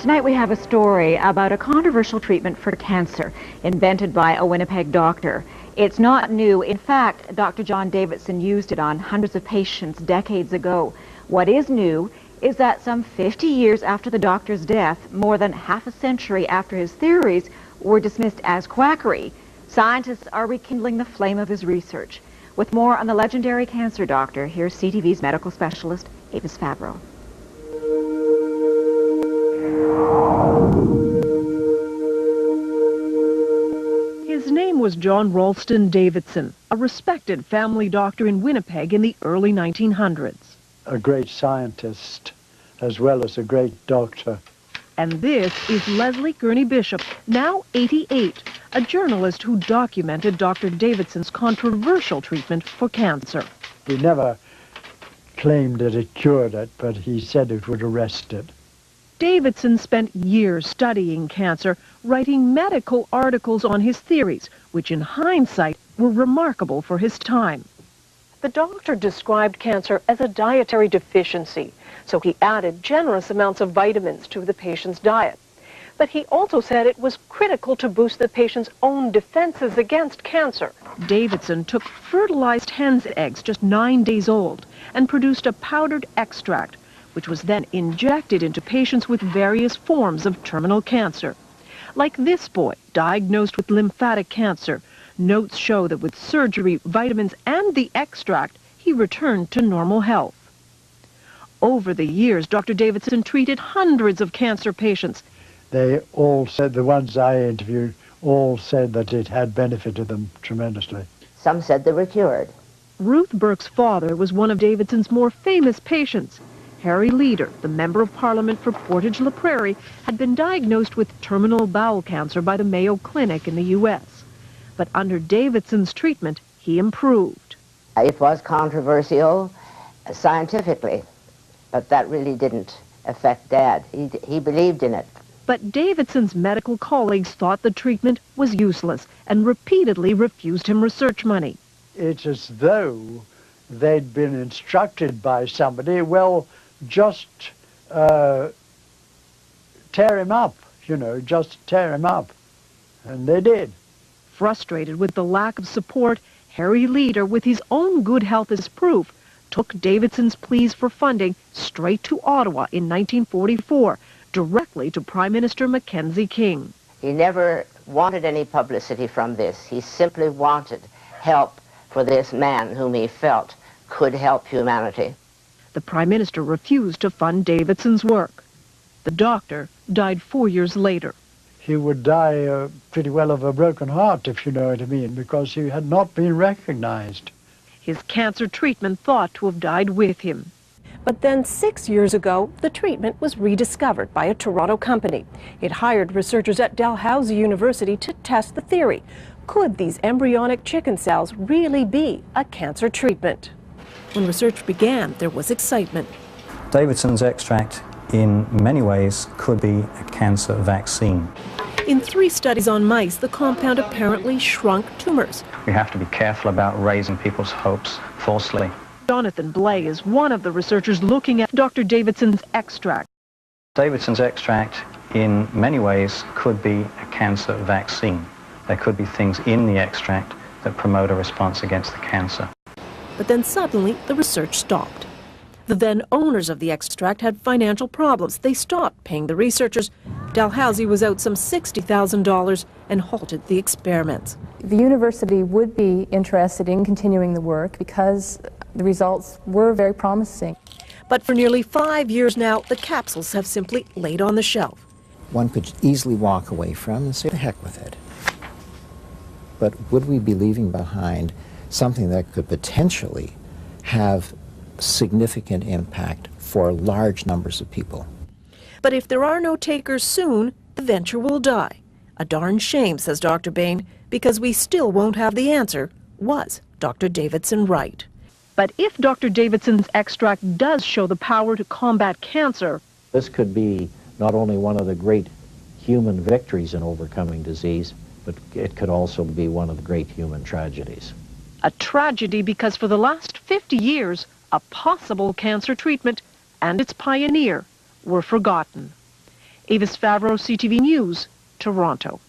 Tonight we have a story about a controversial treatment for cancer invented by a Winnipeg doctor. It's not new. In fact, Dr. John Davidson used it on hundreds of patients decades ago. What is new is that some 50 years after the doctor's death, more than half a century after his theories were dismissed as quackery, scientists are rekindling the flame of his research. With more on the legendary cancer doctor, here's CTV's medical specialist, Avis Favreau. His name was John Ralston Davidson, a respected family doctor in Winnipeg in the early 1900s. A great scientist as well as a great doctor. And this is Leslie Gurney Bishop, now 88, a journalist who documented Dr. Davidson's controversial treatment for cancer. He never claimed that it cured it, but he said it would arrest it. Davidson spent years studying cancer, writing medical articles on his theories, which in hindsight were remarkable for his time. The doctor described cancer as a dietary deficiency, so he added generous amounts of vitamins to the patient's diet. But he also said it was critical to boost the patient's own defenses against cancer. Davidson took fertilized hen's eggs just 9 days old and produced a powdered extract, which was then injected into patients with various forms of terminal cancer. Like this boy, diagnosed with lymphatic cancer, notes show that with surgery, vitamins, and the extract, he returned to normal health. Over the years, Dr. Davidson treated hundreds of cancer patients. They all said, the ones I interviewed, all said that it had benefited them tremendously. Some said they were cured. Ruth Burke's father was one of Davidson's more famous patients. Harry Leader, the Member of Parliament for Portage-la Prairie, had been diagnosed with terminal bowel cancer by the Mayo Clinic in the U.S. But under Davidson's treatment, he improved. It was controversial scientifically, but that really didn't affect Dad. He believed in it. But Davidson's medical colleagues thought the treatment was useless and repeatedly refused him research money. It's as though they'd been instructed by somebody, well, just tear him up, just tear him up. And they did. Frustrated with the lack of support, Harry Leader, with his own good health as proof, took Davidson's pleas for funding straight to Ottawa in 1944, directly to Prime Minister Mackenzie King. He never wanted any publicity from this. He simply wanted help for this man whom he felt could help humanity. The Prime Minister refused to fund Davidson's work. The doctor died 4 years later. He would die pretty well of a broken heart, if you know what I mean, because he had not been recognized. His cancer treatment thought to have died with him. But then 6 years ago, the treatment was rediscovered by a Toronto company. It hired researchers at Dalhousie University to test the theory. Could these embryonic chicken cells really be a cancer treatment? When research began, there was excitement. Davidson's extract, in many ways, could be a cancer vaccine. In 3 studies on mice, the compound apparently shrunk tumors. We have to be careful about raising people's hopes falsely. Jonathan Blay is one of the researchers looking at Dr. Davidson's extract. Davidson's extract, in many ways, could be a cancer vaccine. There could be things in the extract that promote a response against the cancer. But then suddenly, the research stopped. The then owners of the extract had financial problems. They stopped paying the researchers. Dalhousie was out some $60,000 and halted the experiments. The university would be interested in continuing the work because the results were very promising. But for nearly 5 years now, the capsules have simply laid on the shelf. One could easily walk away from and say, the heck with it. But would we be leaving behind something that could potentially have significant impact for large numbers of people? But if there are no takers soon, the venture will die. A darn shame, says Dr. Bain, because we still won't have the answer. Was Dr. Davidson right? But if Dr. Davidson's extract does show the power to combat cancer, this could be not only one of the great human victories in overcoming disease, but it could also be one of the great human tragedies. A tragedy because for the last 50 years, a possible cancer treatment and its pioneer were forgotten. Avis Favreau, CTV News, Toronto.